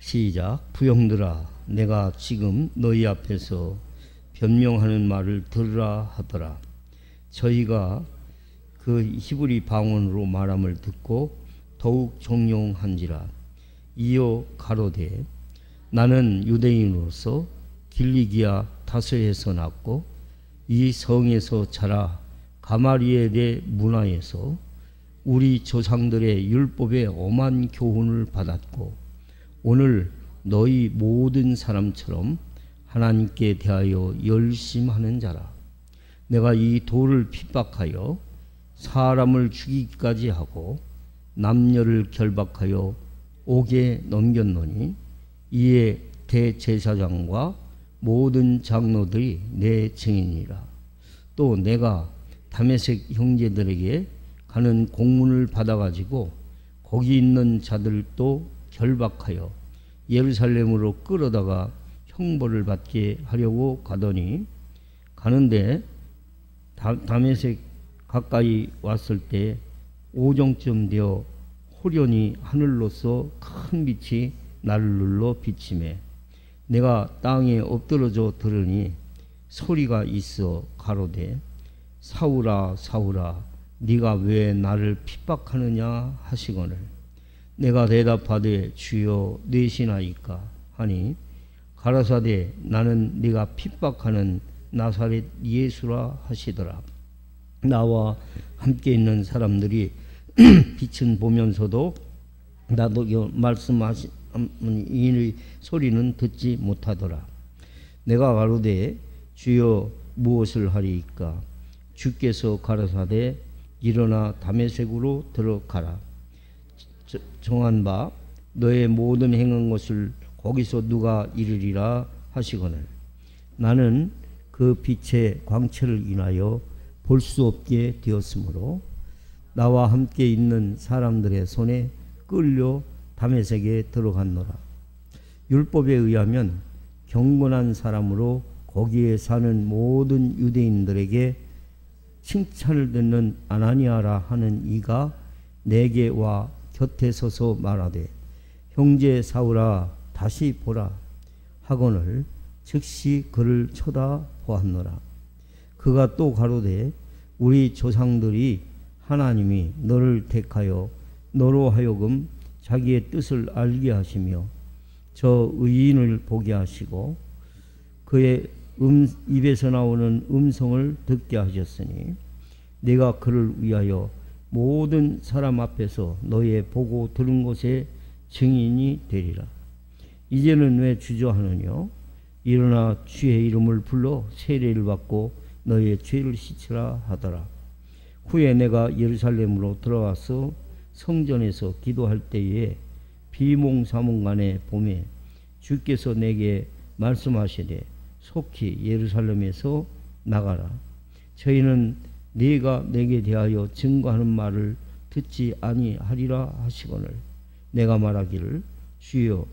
시작. 부형들아, 내가 지금 너희 앞에서 변명하는 말을 들으라 하더라. 저희가 그 히브리 방언으로 말함을 듣고 더욱 정용한지라. 이어 가로되, 나는 유대인으로서 길리기아 다소에서 났고 이 성에서 자라 가마리엘의 문화에서 우리 조상들의 율법의 엄한 교훈을 받았고 오늘 너희 모든 사람처럼 하나님께 대하여 열심하는 자라. 내가 이 돌을 핍박하여 사람을 죽이기까지 하고 남녀를 결박하여 옥에 넘겼노니 이에 대제사장과 모든 장로들이 내 증인이라. 또 내가 다메섹 형제들에게 가는 공문을 받아가지고 거기 있는 자들도 결박하여 예루살렘으로 끌어다가 형벌을 받게 하려고 가더니 가는데 다메섹 가까이 왔을 때 오정쯤 되어 호련히 하늘로서 큰 빛이 나를 눌러 비치매 내가 땅에 엎드러져 들으니 소리가 있어 가로되, 사울아 사울아 네가 왜 나를 핍박하느냐 하시거늘. 내가 대답하되 주여 내시나이까 하니 가라사대, 나는 네가 핍박하는 나사렛 예수라 하시더라. 나와 함께 있는 사람들이 빛은 보면서도 나도 말씀하신 이 소리는 듣지 못하더라. 내가 가로되, 주여 무엇을 하리이까? 주께서 가라사대, 일어나 다메섹으로 들어가라. 정한 바 너의 모든 행한 것을 거기서 누가 이르리라 하시거늘. 나는 그 빛의 광채를 인하여 볼 수 없게 되었으므로 나와 함께 있는 사람들의 손에 끌려 다메섹에 들어갔노라. 율법에 의하면 경건한 사람으로 거기에 사는 모든 유대인들에게 칭찬을 듣는 아나니아라 하는 이가 내게 와 곁에 서서 말하되, 형제 사울아 다시 보라 하거늘 즉시 그를 쳐다보았노라. 그가 또 가로되, 우리 조상들이 하나님이 너를 택하여 너로 하여금 자기의 뜻을 알게 하시며 저 의인을 보게 하시고 그의 입에서 나오는 음성을 듣게 하셨으니 내가 그를 위하여 모든 사람 앞에서 너의 보고 들은 것에 증인이 되리라. 이제는 왜 주저하느냐? 일어나 주의 이름을 불러 세례를 받고 너의 죄를 씻으라 하더라. 후에 내가 예루살렘으로 들어와서 성전에서 기도할 때에 비몽사몽간에 봄에 주께서 내게 말씀하시되, 속히 예루살렘에서 나가라. 저희는 네가 내게 대하여 증거하는 말을 듣지 아니하리라 하시거늘. 내가 말하기를, 주여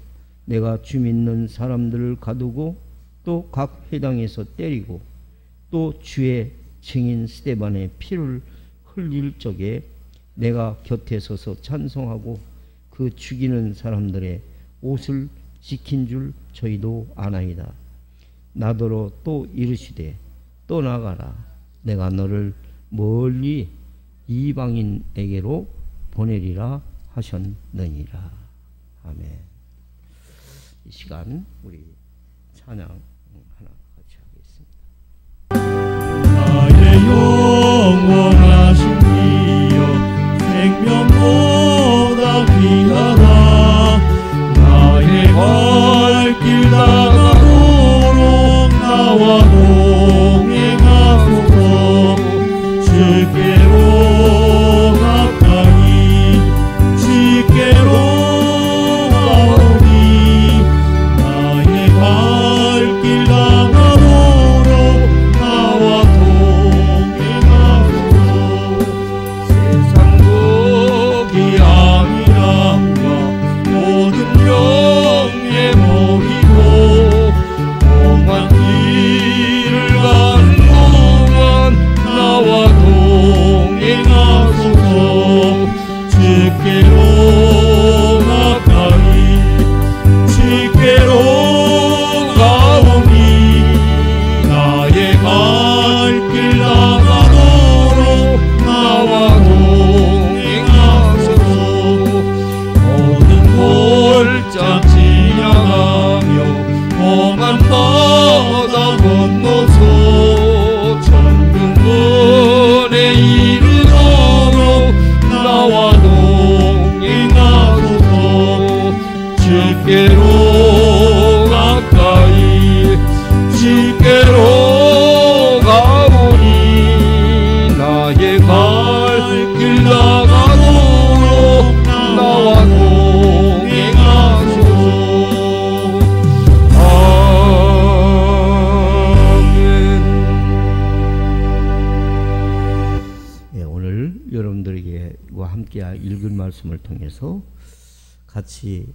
내가 주 믿는 사람들을 가두고 또 각 회당에서 때리고 또 주의 증인 스데반의 피를 흘릴 적에 내가 곁에 서서 찬송하고 그 죽이는 사람들의 옷을 지킨 줄 저희도 아나이다. 나더러 또 이르시되, 또 나가라. 내가 너를 멀리 이방인에게로 보내리라 하셨느니라. 아멘. 이 시간 우리 찬양 하나 같이 하겠습니다. 나의 영원하신 이여 생명보다 귀하다. 나의 갈 길 다가도록 나와 동행하소서. 주께로 가까이 주께로 가오니 나의 갈 길 다가도록 나와 동행하소서. 세상 복이 아니란가 집게로 가까이 집게로 가오니 나의 갈 길 나가도록 나와 동행하소서. 아멘. 오늘 여러분들에게와 함께 읽은 말씀을 통해서 같이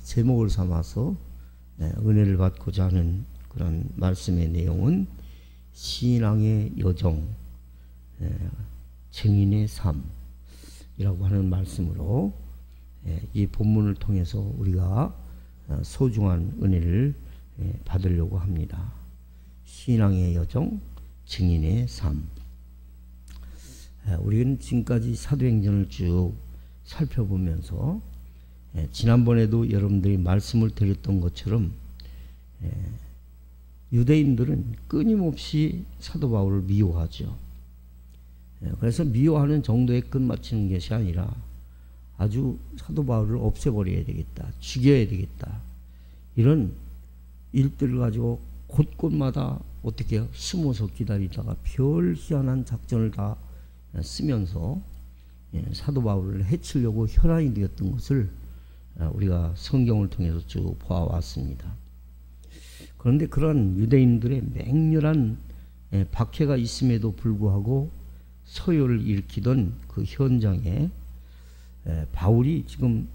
제목을 삼아서 은혜를 받고자 하는 그런 말씀의 내용은 신앙의 여정, 증인의 삶이라고 하는 말씀으로 이 본문을 통해서 우리가 소중한 은혜를 받으려고 합니다. 신앙의 여정, 증인의 삶. 우리는 지금까지 사도행전을 쭉 살펴보면서 지난번에도 여러분들이 말씀을 드렸던 것처럼 유대인들은 끊임없이 사도 바울을 미워하죠. 그래서 미워하는 정도에 끝마치는 것이 아니라 아주 사도 바울을 없애버려야 되겠다, 죽여야 되겠다, 이런 일들을 가지고 곳곳마다 어떻게 숨어서 기다리다가 별 희한한 작전을 다 쓰면서 사도 바울을 해치려고 혈안이 되었던 것을 우리가 성경을 통해서 쭉 보아왔습니다. 그런데 그런 유대인들의 맹렬한 박해가 있음에도 불구하고 서요를 일으키던 그 현장에 바울이 지금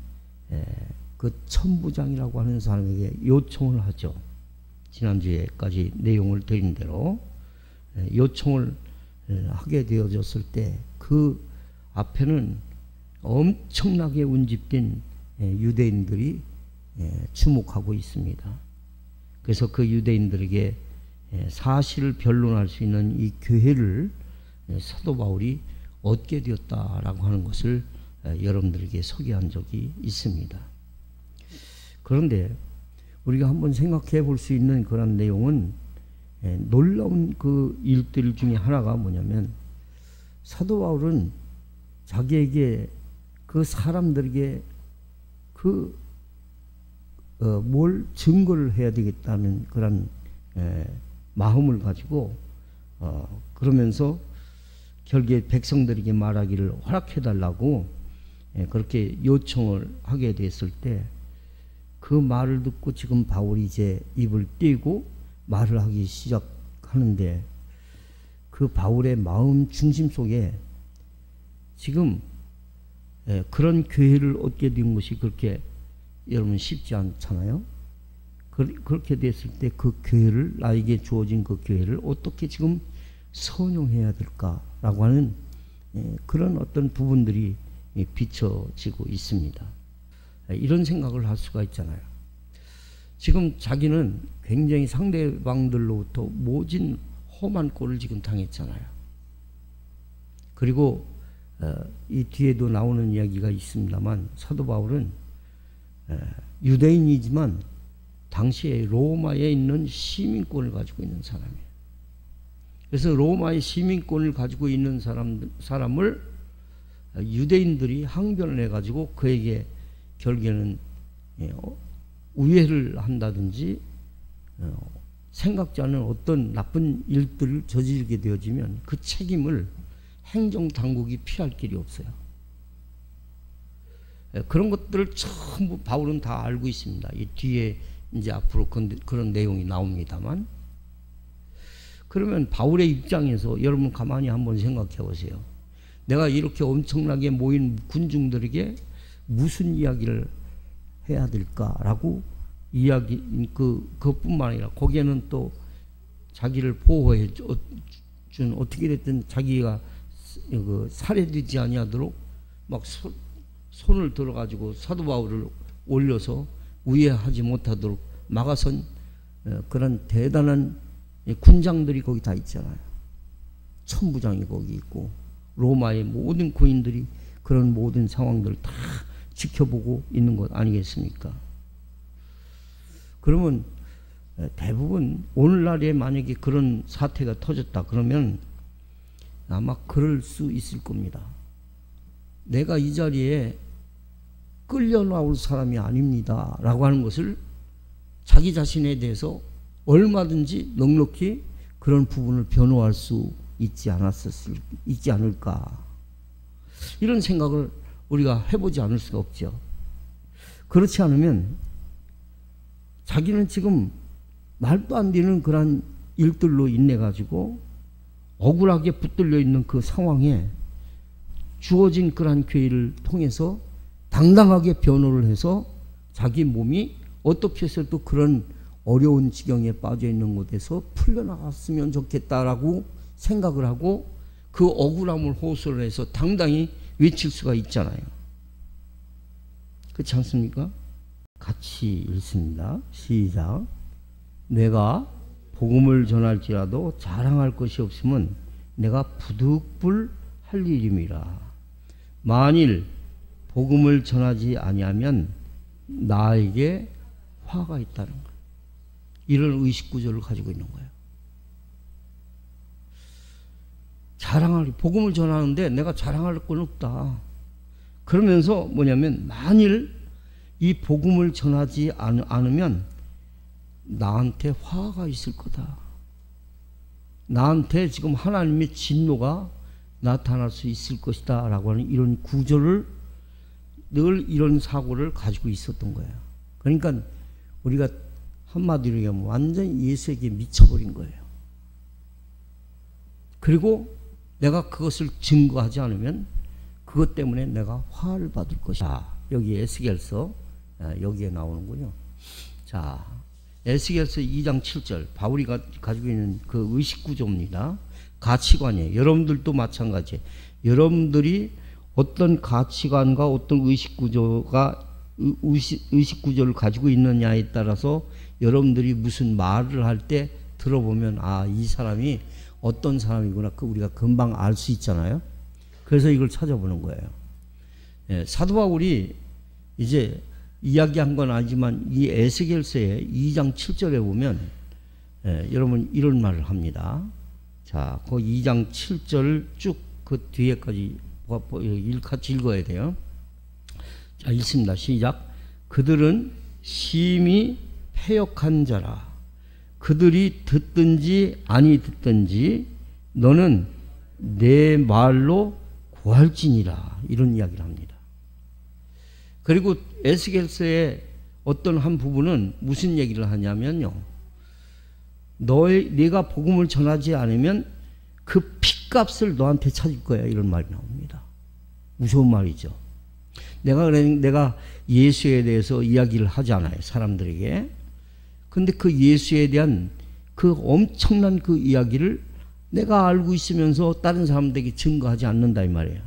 그 천부장이라고 하는 사람에게 요청을 하죠. 지난주에까지 내용을 드린 대로 요청을 하게 되어졌을 때 그 앞에는 엄청나게 운집된 유대인들이 주목하고 있습니다. 그래서 그 유대인들에게 사실을 변론할 수 있는 이 기회를 사도 바울이 얻게 되었다라고 하는 것을 여러분들에게 소개한 적이 있습니다. 그런데 우리가 한번 생각해 볼 수 있는 그런 내용은 놀라운 그 일들 중에 하나가 뭐냐면 사도 바울은 자기에게 그 사람들에게 뭘 증거를 해야 되겠다는 그런 마음을 가지고 그러면서 결국에 백성들에게 말하기를 허락해 달라고 그렇게 요청을 하게 됐을 때 그 말을 듣고 지금 바울이 이제 입을 떼고 말을 하기 시작하는데 그 바울의 마음 중심 속에 지금 그런 기회를 얻게 된 것이 그렇게 여러분 쉽지 않잖아요. 그렇게 됐을 때 그 기회를, 나에게 주어진 그 기회를 어떻게 지금 선용해야 될까라고 하는 그런 어떤 부분들이 비춰지고 있습니다. 이런 생각을 할 수가 있잖아요. 지금 자기는 굉장히 상대방들로부터 모진 험한 꼴을 지금 당했잖아요. 그리고 이 뒤에도 나오는 이야기가 있습니다만 사도 바울은 유대인이지만 당시에 로마에 있는 시민권을 가지고 있는 사람이에요. 그래서 로마의 시민권을 가지고 있는 사람을 유대인들이 항변을 해가지고 그에게 결국에는 우회를 한다든지 생각지 않은 어떤 나쁜 일들을 저지르게 되어지면 그 책임을 행정당국이 피할 길이 없어요. 그런 것들을 전부 바울은 다 알고 있습니다. 이 뒤에 이제 앞으로 그런 내용이 나옵니다만, 그러면 바울의 입장에서 여러분 가만히 한번 생각해 보세요. 내가 이렇게 엄청나게 모인 군중들에게 무슨 이야기를 해야 될까라고 이야기 그것뿐만 아니라 거기에는 또 자기를 보호해 준 어떻게 됐든 자기가 살해되지 아니하도록 막 손을 들어가지고 사도 바울을 올려서 우회하지 못하도록 막아선 그런 대단한 군장들이 거기 다 있잖아요. 천부장이 거기 있고 로마의 모든 군인들이 그런 모든 상황들을 다 지켜보고 있는 것 아니겠습니까? 그러면 대부분 오늘날에 만약에 그런 사태가 터졌다 그러면 아마 그럴 수 있을 겁니다. 내가 이 자리에 끌려 나올 사람이 아닙니다 라고 하는 것을 자기 자신에 대해서 얼마든지 넉넉히 그런 부분을 변호할 수 있지 않을까, 이런 생각을 우리가 해보지 않을 수가 없죠. 그렇지 않으면 자기는 지금 말도 안 되는 그런 일들로 인해 가지고 억울하게 붙들려 있는 그 상황에 주어진 그러한 기회를 통해서 당당하게 변호를 해서 자기 몸이 어떻게 해서도 그런 어려운 지경에 빠져 있는 곳에서 풀려나갔으면 좋겠다라고 생각을 하고 그 억울함을 호소를 해서 당당히 외칠 수가 있잖아요. 그렇지 않습니까? 같이 읽습니다. 시작. 내가 복음을 전할지라도 자랑할 것이 없으면 내가 부득불 할 일임이라. 만일 복음을 전하지 아니하면 나에게 화가 있다는 거예요. 이런 의식구조를 가지고 있는 거예요. 복음을 전하는데 내가 자랑할 건 없다. 그러면서 뭐냐면 만일 이 복음을 전하지 않으면 나한테 화가 있을 거다. 나한테 지금 하나님의 진노가 나타날 수 있을 것이다 라고 하는 이런 구조를, 늘 이런 사고를 가지고 있었던 거예요. 그러니까 우리가 한마디로 얘기하면 완전히 예수에게 미쳐버린 거예요. 그리고 내가 그것을 증거하지 않으면 그것 때문에 내가 화를 받을 것이다. 여기 에스겔서 여기에 나오는군요. 자, 에스겔서 2장 7절 바울이 가지고 있는 그 의식구조입니다. 가치관이에요. 여러분들도 마찬가지예요. 여러분들이 어떤 가치관과 어떤 의식구조를 가지고 있느냐에 따라서 여러분들이 무슨 말을 할 때 들어보면 아, 이 사람이 어떤 사람이구나, 우리가 금방 알 수 있잖아요. 그래서 이걸 찾아보는 거예요. 예, 사도 바울이 이제 이야기한 건 아니지만 이 에스겔서의 2장 7절에 보면 여러분 이런 말을 합니다. 자, 그 2장 7절 쭉 그 뒤에까지 같이 읽어야 돼요. 자, 읽습니다. 시작. 그들은 심히 패역한 자라. 그들이 듣든지 아니 듣든지 너는 내 말로 고할지니라. 이런 이야기를 합니다. 그리고 에스겔서의 어떤 한 부분은 무슨 얘기를 하냐면요, 네가 복음을 전하지 않으면 그 핏값을 너한테 찾을 거야, 이런 말이 나옵니다. 무서운 말이죠. 내가 예수에 대해서 이야기를 하잖아요, 사람들에게. 근데 그 예수에 대한 그 엄청난 그 이야기를 내가 알고 있으면서 다른 사람들에게 증거하지 않는다 이 말이에요.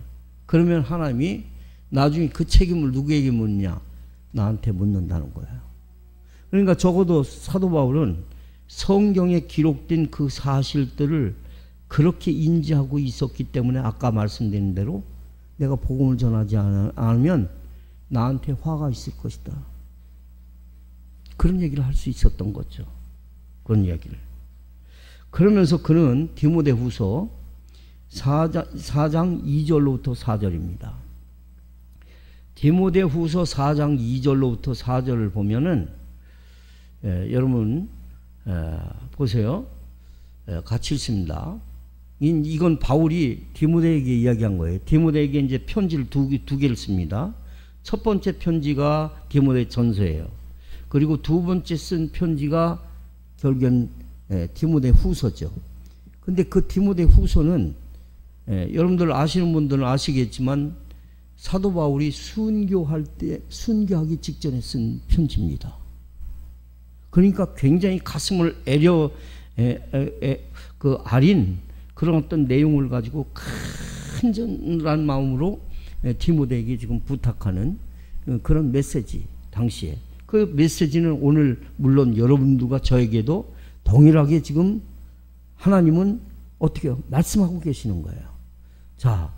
그러면 하나님이 나중에 그 책임을 누구에게 묻냐? 나한테 묻는다는 거예요. 그러니까 적어도 사도 바울은 성경에 기록된 그 사실들을 그렇게 인지하고 있었기 때문에 아까 말씀드린 대로 내가 복음을 전하지 않으면 나한테 화가 있을 것이다. 그런 얘기를 할 수 있었던 거죠. 그런 이야기를. 그러면서 그는 디모데후서 4장 2절로부터 4절입니다. 디모데후서 4장 2절로부터 4절을 보면은 여러분 보세요. 같이 읽습니다. 이건 바울이 디모데에게 이야기한 거예요. 디모데에게 이제 편지를 두 개를 씁니다. 첫 번째 편지가 디모데 전서예요. 그리고 두 번째 쓴 편지가 결국엔 디모데 후서죠. 근데 그 디모데 후서는 여러분들 아시는 분들은 아시겠지만 사도 바울이 순교하기 직전에 쓴 편지입니다. 그러니까 굉장히 가슴을 아린 그런 어떤 내용을 가지고 간절한 마음으로 디모데에게 지금 부탁하는 그런 메시지, 당시에. 그 메시지는 오늘 물론 여러분들과 저에게도 동일하게 지금 하나님은 어떻게 말씀하고 계시는 거예요. 자,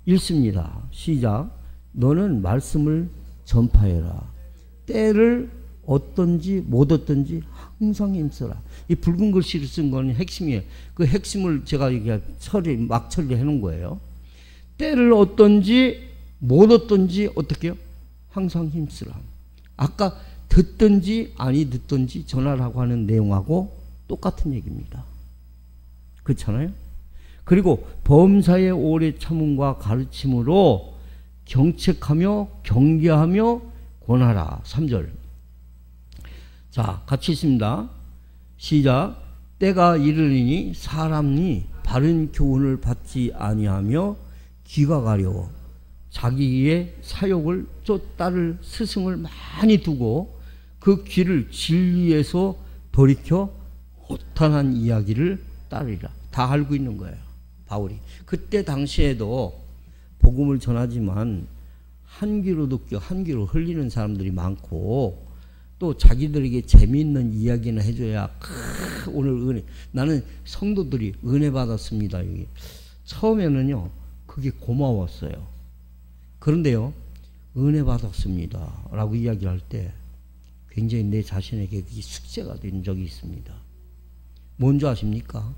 읽습니다. 시작. 너는 말씀을 전파해라. 때를 어떤지 못 어떤지 항상 힘써라. 이 붉은 글씨를 쓴 거는 핵심이에요. 그 핵심을 제가 이게 막 처리해 놓은 거예요. 때를 어떤지 못 어떤지 어떻게 해요? 항상 힘쓰라. 아까 듣든지 아니 듣든지 전하라고 하는 내용하고 똑같은 얘기입니다. 그렇잖아요? 그리고 범사의 오래 참음과 가르침으로 경책하며 경계하며 권하라. 3절. 자, 같이 있습니다. 시작. 때가 이르리니 사람이 바른 교훈을 받지 아니하며 귀가 가려워 자기의 사욕을 쫓따를 스승을 많이 두고 그 귀를 진리에서 돌이켜 허탄한 이야기를 따르리라. 다 알고 있는 거예요, 바울이. 그때 당시에도 복음을 전하지만 한 귀로 듣고 한 귀로 흘리는 사람들이 많고, 또 자기들에게 재미있는 이야기는 해줘야 오늘 은혜, 나는 성도들이 은혜 받았습니다. 여기 처음에는요 그게 고마웠어요. 그런데요 은혜 받았습니다 라고 이야기할 때 굉장히 내 자신에게 그게 숙제가 된 적이 있습니다. 뭔지 아십니까?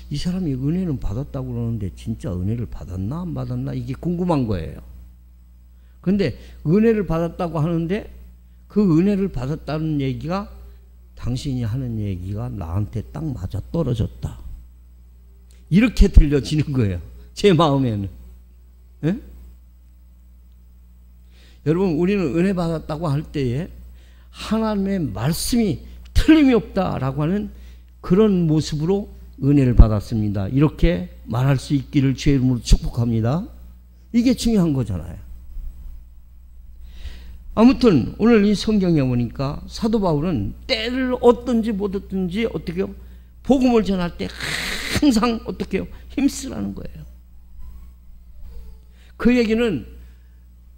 이 사람이 은혜는 받았다고 그러는데 진짜 은혜를 받았나 안 받았나 이게 궁금한 거예요. 그런데 은혜를 받았다고 하는데 그 은혜를 받았다는 얘기가 당신이 하는 얘기가 나한테 딱 맞아 떨어졌다, 이렇게 들려지는 거예요, 제 마음에는. 에? 여러분, 우리는 은혜 받았다고 할 때에 하나님의 말씀이 틀림이 없다라고 하는 그런 모습으로 은혜를 받았습니다, 이렇게 말할 수 있기를 주의 이름으로 축복합니다. 이게 중요한 거잖아요. 아무튼 오늘 이 성경에 보니까 사도 바울은 때를 얻든지 못 얻든지 어떻게 해요? 복음을 전할 때 항상 어떻게 해요? 힘쓰라는 거예요. 그 얘기는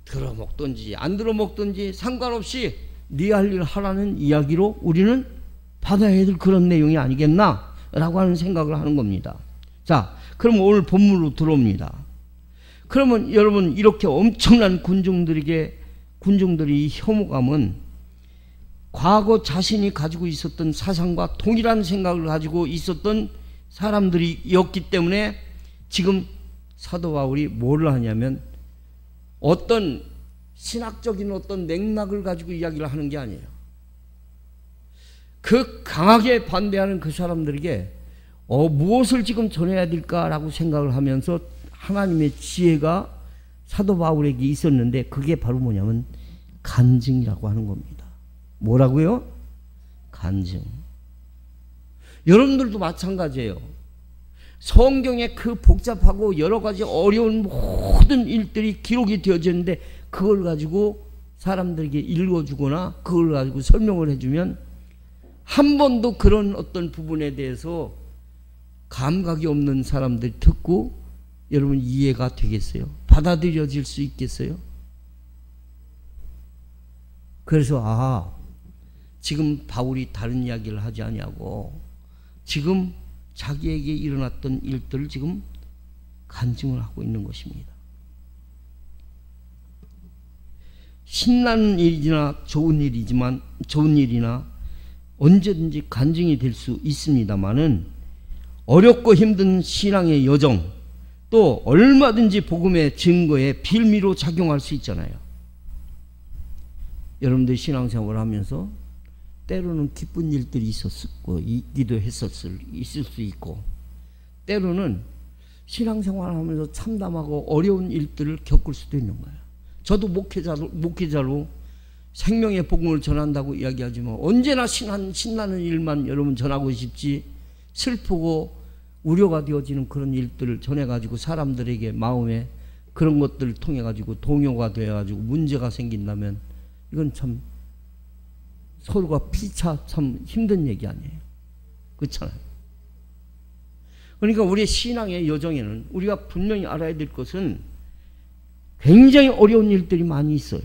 들어먹든지 안 들어먹든지 상관없이 네 할 일 하라는 이야기로 우리는 받아야 될 그런 내용이 아니겠나 라고 하는 생각을 하는 겁니다. 자, 그럼 오늘 본문으로 들어옵니다. 그러면 여러분, 이렇게 엄청난 군중들이 혐오감은 과거 자신이 가지고 있었던 사상과 동일한 생각을 가지고 있었던 사람들이었기 때문에 지금 사도 바울이 뭘 하냐면 어떤 신학적인 어떤 맥락을 가지고 이야기를 하는 게 아니에요. 그 강하게 반대하는 그 사람들에게 무엇을 지금 전해야 될까라고 생각을 하면서 하나님의 지혜가 사도 바울에게 있었는데, 그게 바로 뭐냐면 간증이라고 하는 겁니다. 뭐라고요? 간증. 여러분들도 마찬가지예요. 성경에 그 복잡하고 여러 가지 어려운 모든 일들이 기록이 되어졌는데 그걸 가지고 사람들에게 읽어주거나 그걸 가지고 설명을 해주면 한 번도 그런 어떤 부분에 대해서 감각이 없는 사람들이 듣고 여러분 이해가 되겠어요? 받아들여질 수 있겠어요? 그래서 지금 바울이 다른 이야기를 하지 아니하고 지금 자기에게 일어났던 일들을 지금 간증을 하고 있는 것입니다. 신나는 일이나 좋은 일이나 언제든지 간증이 될 수 있습니다만은 어렵고 힘든 신앙의 여정, 또 얼마든지 복음의 증거에 빌미로 작용할 수 있잖아요. 여러분들 신앙생활을 하면서 때로는 기쁜 일들이 있기도 있을 수 있고, 때로는 신앙생활을 하면서 참담하고 어려운 일들을 겪을 수도 있는 거예요. 저도 목회자로 생명의 복음을 전한다고 이야기하지만 언제나 신나는 일만 여러분 전하고 싶지, 슬프고 우려가 되어지는 그런 일들을 전해가지고 사람들에게 마음에 그런 것들을 통해가지고 동요가 되어가지고 문제가 생긴다면 이건 참 서로가 피차 참 힘든 얘기 아니에요. 그렇잖아요. 그러니까 우리의 신앙의 여정에는 우리가 분명히 알아야 될 것은 굉장히 어려운 일들이 많이 있어요.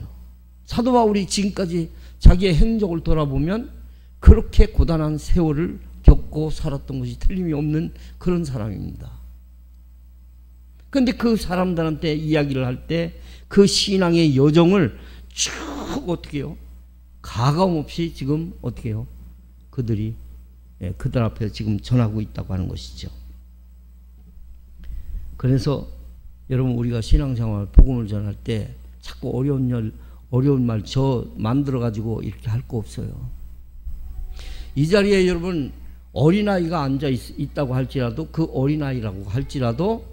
사도 바울이 지금까지 자기의 행적을 돌아보면 그렇게 고단한 세월을 겪고 살았던 것이 틀림이 없는 그런 사람입니다. 그런데 그 사람들한테 이야기를 할 때 그 신앙의 여정을 쭉 어떻게 해요? 가감 없이 지금 어떻게 해요? 그들 앞에 지금 전하고 있다고 하는 것이죠. 그래서 여러분, 우리가 신앙생활 복음을 전할 때 자꾸 어려운 말 저 만들어가지고 이렇게 할 거 없어요. 이 자리에 여러분 어린아이가 앉아 있다고 할지라도 그 어린아이라고 할지라도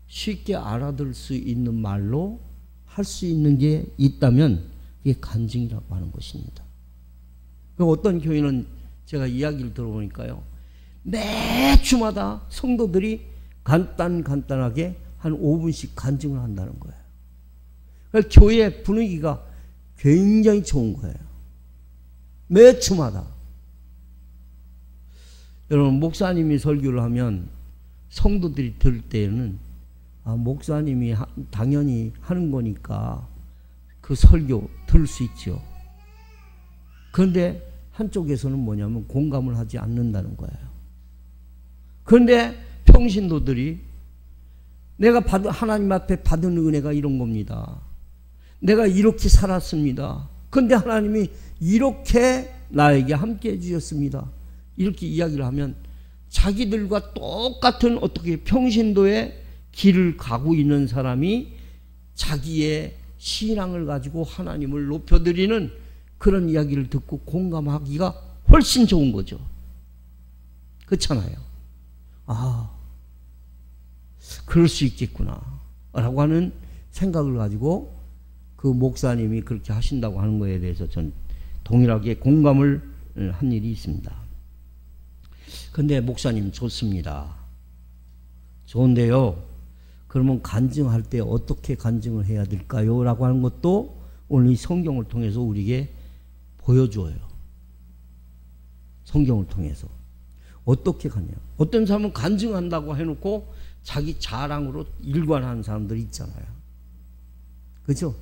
쉽게 알아들 수 있는 말로 할 수 있는 게 있다면 그게 간증이라고 하는 것입니다. 어떤 교회는 제가 이야기를 들어보니까요, 매 주마다 성도들이 간단하게 한 5분씩 간증을 한다는 거예요. 그러니까 교회 분위기가 굉장히 좋은 거예요. 매 주마다. 여러분, 목사님이 설교를 하면 성도들이 들을 때에는 목사님이 당연히 하는 거니까 그 설교 들을 수 있죠. 그런데 한쪽에서는 뭐냐면 공감을 하지 않는다는 거예요. 그런데 평신도들이 내가 하나님 앞에 받은 은혜가 이런 겁니다. 내가 이렇게 살았습니다. 그런데 하나님이 이렇게 나에게 함께 해주셨습니다. 이렇게 이야기를 하면 자기들과 똑같은 어떻게 평신도의 길을 가고 있는 사람이 자기의 신앙을 가지고 하나님을 높여드리는 그런 이야기를 듣고 공감하기가 훨씬 좋은 거죠. 그렇잖아요. 그럴 수 있겠구나 라고 하는 생각을 가지고 그 목사님이 그렇게 하신다고 하는 거에 대해서 전 동일하게 공감을 한 일이 있습니다. 근데 목사님 좋습니다. 좋은데요, 그러면 간증할 때 어떻게 간증을 해야 될까요? 라고 하는 것도 오늘 이 성경을 통해서 우리에게 보여줘요. 성경을 통해서 어떻게 가냐. 어떤 사람은 간증한다고 해놓고 자기 자랑으로 일관하는 사람들이 있잖아요. 그죠?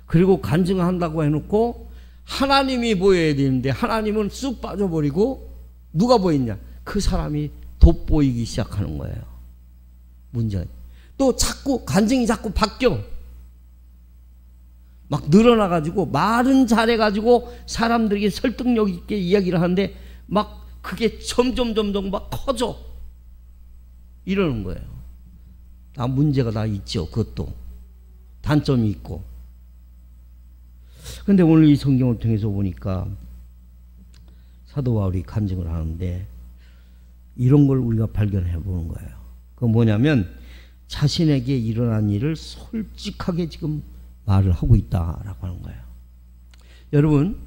그리고 간증한다고 해놓고 하나님이 보여야 되는데 하나님은 쑥 빠져버리고 누가 보였냐? 그 사람이 돋보이기 시작하는 거예요. 문제가. 또 자꾸 간증이 자꾸 바뀌어. 막 늘어나가지고 말은 잘해가지고 사람들에게 설득력 있게 이야기를 하는데 막 그게 점점 막 커져. 이러는 거예요. 다 문제가 다 있죠. 그것도 단점이 있고. 그런데 오늘 이 성경을 통해서 보니까 사도 바울이 간증을 하는데 이런 걸 우리가 발견해 보는 거예요. 그건 뭐냐면 자신에게 일어난 일을 솔직하게 지금 말을 하고 있다라고 하는 거예요. 여러분,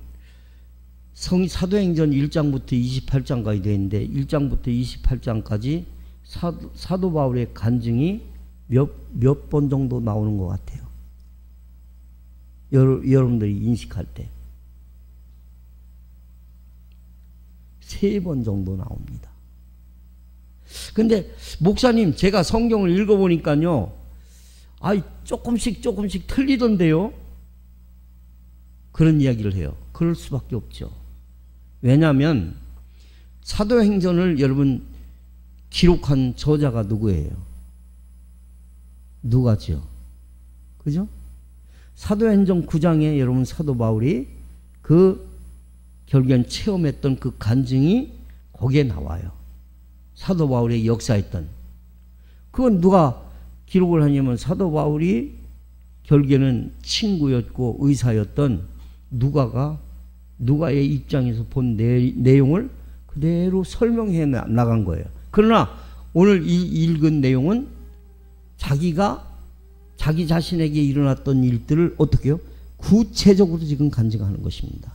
사도행전 1장부터 28장까지 되어 있는데 1장부터 28장까지 사도 바울의 간증이 몇 번 정도 나오는 것 같아요. 여러분들이 인식할 때 3번 정도 나옵니다. 근데 목사님, 제가 성경을 읽어보니까요, 조금씩 틀리던데요? 그런 이야기를 해요. 그럴 수밖에 없죠. 왜냐하면 사도행전을 여러분 기록한 저자가 누구예요? 누가죠? 그죠? 사도행전 9장에 여러분 사도 바울이 그 결국엔 체험했던 그 간증이 거기에 나와요. 사도 바울의 역사했던. 그건 누가 기록을 하냐면 사도 바울이 결국에는 친구였고 의사였던 누가의 입장에서 본 내용을 그대로 설명해 나간 거예요. 그러나 오늘 이 읽은 내용은 자기 자신에게 일어났던 일들을 어떻게 해요? 구체적으로 지금 간증하는 것입니다.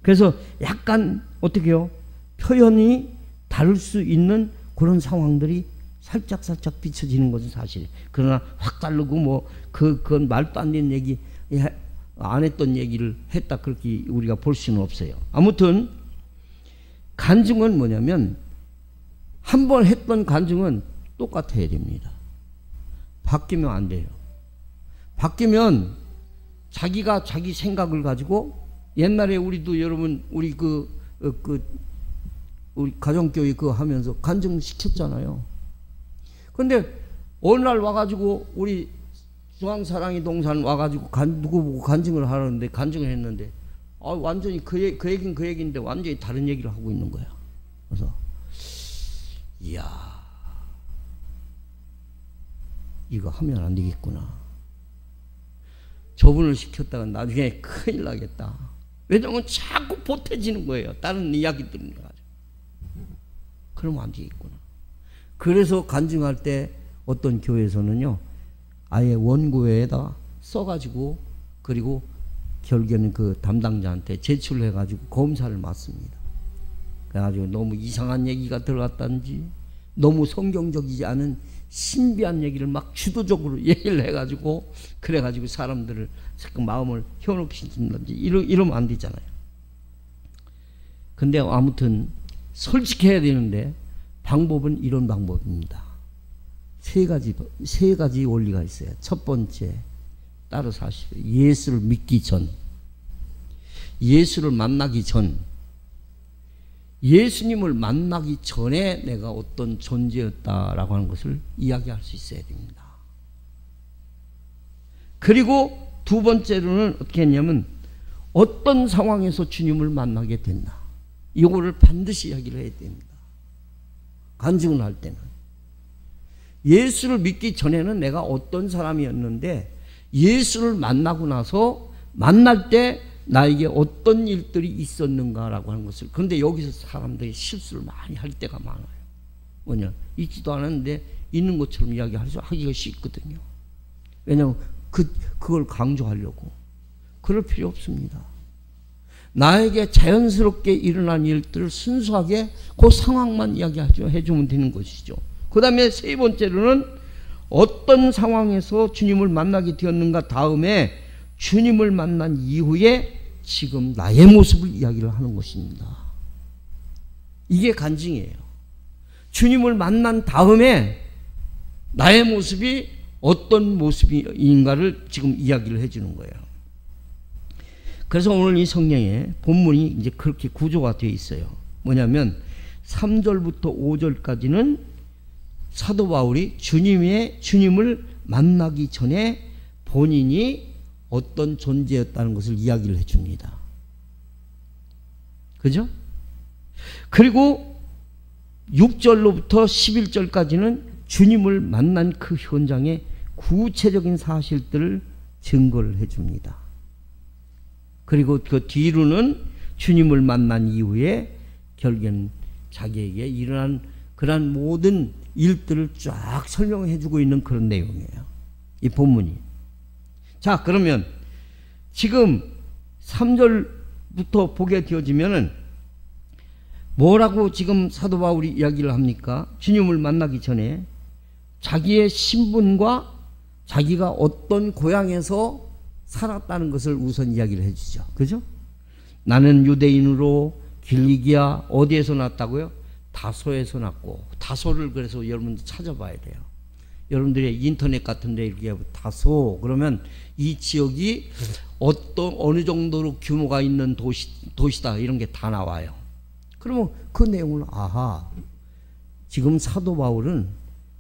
그래서 약간 어떻게 해요? 표현이 다를 수 있는 그런 상황들이 살짝 비춰지는 것은 사실이에요. 그러나 확 다르고 그건 말도 안 되는 얘기, 안 했던 얘기를 했다 그렇게 우리가 볼 수는 없어요. 아무튼 간증은 뭐냐면 한 번 했던 간증은 똑같아야 됩니다. 바뀌면 안 돼요. 바뀌면 자기가 자기 생각을 가지고 옛날에 우리도 여러분 우리 우리 가정교회 그거 하면서 간증 시켰잖아요. 근데 어느 날 와가지고 우리 중앙사랑이 동산 와가지고 누구 보고 간증을 하는데 간증을 했는데 완전히 그 얘기는 그 얘기인데 완전히 다른 얘기를 하고 있는 거야. 그래서 이야, 이거 하면 안 되겠구나. 처분을 시켰다가 나중에 큰일 나겠다. 왜냐하면 자꾸 보태지는 거예요. 다른 이야기들을 가지고. 그러면 안 되겠구나. 그래서 간증할 때 어떤 교회에서는요, 아예 원고에다 써가지고, 그리고 결국에는 그 담당자한테 제출해가지고 검사를 맡습니다. 그래가지고 너무 이상한 얘기가 들어갔다든지, 너무 성경적이지 않은 신비한 얘기를 막 주도적으로 얘기를 해가지고, 그래가지고 사람들을 자꾸 마음을 현혹시킨다든지 이러면 안 되잖아요. 근데 아무튼 솔직해야 되는데 방법은 이런 방법입니다. 세 가지 원리가 있어요. 첫 번째, 따로 사시오. 예수를 믿기 전, 예수를 만나기 전, 예수님을 만나기 전에 내가 어떤 존재였다라고 하는 것을 이야기할 수 있어야 됩니다. 그리고 두 번째로는 어떻게 했냐면 어떤 상황에서 주님을 만나게 됐나, 이거를 반드시 이야기를 해야 됩니다. 간증을 할 때는 예수를 믿기 전에는 내가 어떤 사람이었는데, 예수를 만나고 나서 만날 때 나에게 어떤 일들이 있었는가라고 하는 것을. 그런데 여기서 사람들이 실수를 많이 할 때가 많아요. 뭐냐, 있지도 않았는데 있는 것처럼 하기가 쉽거든요. 왜냐하면 그걸 강조하려고. 그럴 필요 없습니다. 나에게 자연스럽게 일어난 일들을 순수하게 그 상황만 해주면 되는 것이죠. 그 다음에 세 번째로는 어떤 상황에서 주님을 만나게 되었는가, 다음에 주님을 만난 이후에 지금 나의 모습을 이야기를 하는 것입니다. 이게 간증이에요. 주님을 만난 다음에 나의 모습이 어떤 모습인가를 지금 이야기를 해주는 거예요. 그래서 오늘 이 성경에 본문이 이제 그렇게 구조가 되어 있어요. 뭐냐면 3절부터 5절까지는 사도 바울이 주님을 만나기 전에 본인이 어떤 존재였다는 것을 이야기를 해줍니다. 그죠? 그리고 6절로부터 11절까지는 주님을 만난 그 현장의 구체적인 사실들을 증거를 해줍니다. 그리고 그 뒤로는 주님을 만난 이후에 결국엔 자기에게 일어난 그러한 모든 일들을 쫙 설명해 주고 있는 그런 내용이에요, 이 본문이. 자, 그러면 지금 3절부터 보게 되어지면은 뭐라고 지금 사도 바울이 이야기를 합니까? 주님을 만나기 전에 자기의 신분과 자기가 어떤 고향에서 살았다는 것을 우선 이야기를 해주죠. 그죠? 나는 유대인으로 길리기아 어디에서 났다고요? 다소에서 났고, 다소를 그래서 여러분들 찾아봐야 돼요. 여러분들의 인터넷 같은 데 이렇게 다소 그러면 이 지역이 어느 정도로 규모가 있는 도시다 이런 게 다 나와요. 그러면 그 내용을 아하, 지금 사도 바울은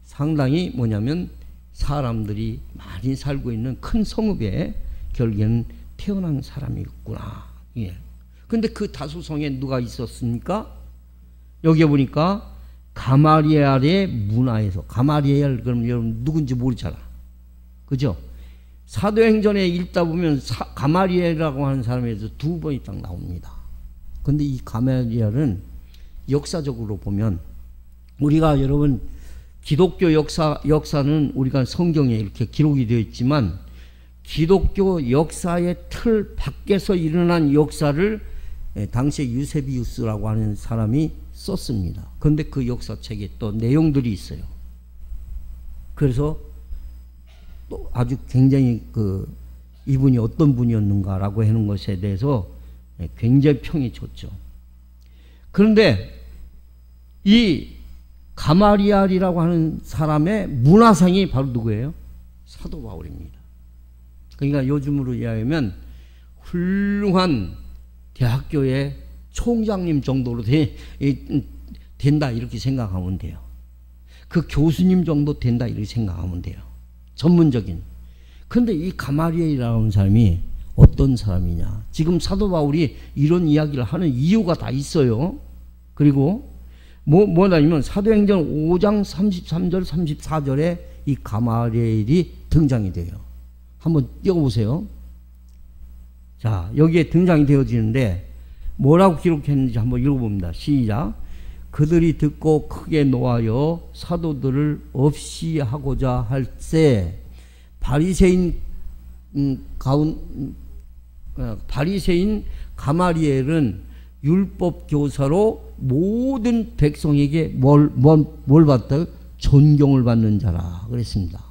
상당히 뭐냐면 사람들이 많이 살고 있는 큰 성읍에 결국에는 태어난 사람이었구나. 예. 근데 그 다소성에 누가 있었습니까? 여기에 보니까 가마리엘의 문화에서, 가마리엘 그럼 여러분 누군지 모르잖아. 그죠? 사도행전에 읽다 보면 가마리엘이라고 하는 사람에서 두 번이 딱 나옵니다. 근데 이 가마리엘은 역사적으로 보면 우리가 여러분 기독교 역사는 우리가 성경에 이렇게 기록이 되어 있지만 기독교 역사의 틀 밖에서 일어난 역사를 당시에 유세비우스라고 하는 사람이 썼습니다. 그런데 그 역사책에 또 내용들이 있어요. 그래서 또 아주 굉장히 이분이 어떤 분이었는가라고 하는 것에 대해서 굉장히 평이 좋죠. 그런데 이 가마리알이라고 하는 사람의 문화상이 바로 누구예요? 사도 바울입니다. 그러니까 요즘으로 이야기하면 훌륭한 대학교의 총장님 정도로 된다 이렇게 생각하면 돼요. 그 교수님 정도 된다 이렇게 생각하면 돼요. 전문적인. 그런데 이 가마리엘이라는 사람이 어떤 사람이냐. 지금 사도 바울이 이런 이야기를 하는 이유가 다 있어요. 그리고 뭐냐면 사도행전 5장 33절 34절에 이 가마리엘이 등장이 돼요. 한번 띄워보세요. 자, 여기에 등장이 되어지는데 뭐라고 기록했는지 한번 읽어봅니다. 시작. 그들이 듣고 크게 노하여 사도들을 없이 하고자 할세 바리새인 가마리엘은 율법 교사로 모든 백성에게 뭘 받다? 존경을 받는 자라 그랬습니다.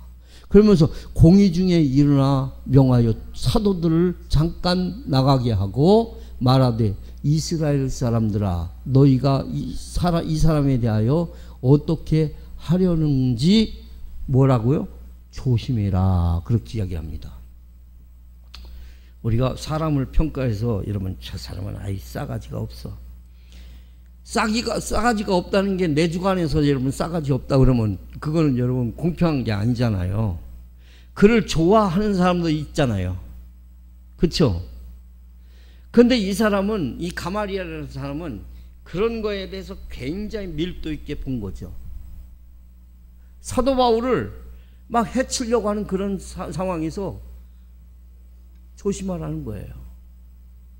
그러면서 공의 중에 일어나 명하여 사도들을 잠깐 나가게 하고 말하되 이스라엘 사람들아 너희가 이 사람에 대하여 어떻게 하려는지 뭐라고요? 조심해라 그렇게 이야기합니다. 우리가 사람을 평가해서 여러분 저 사람은 아이 싸가지가 없어. 싸가지가 없다는 게 내 주관에서 여러분 싸가지 없다 그러면 그거는 여러분 공평한 게 아니잖아요. 그를 좋아하는 사람도 있잖아요. 그렇죠? 근데 이 사람은 이 가마리엘이라는 사람은 그런 거에 대해서 굉장히 밀도 있게 본 거죠. 사도 바울을 막 해치려고 하는 그런 상황에서 조심하라는 거예요.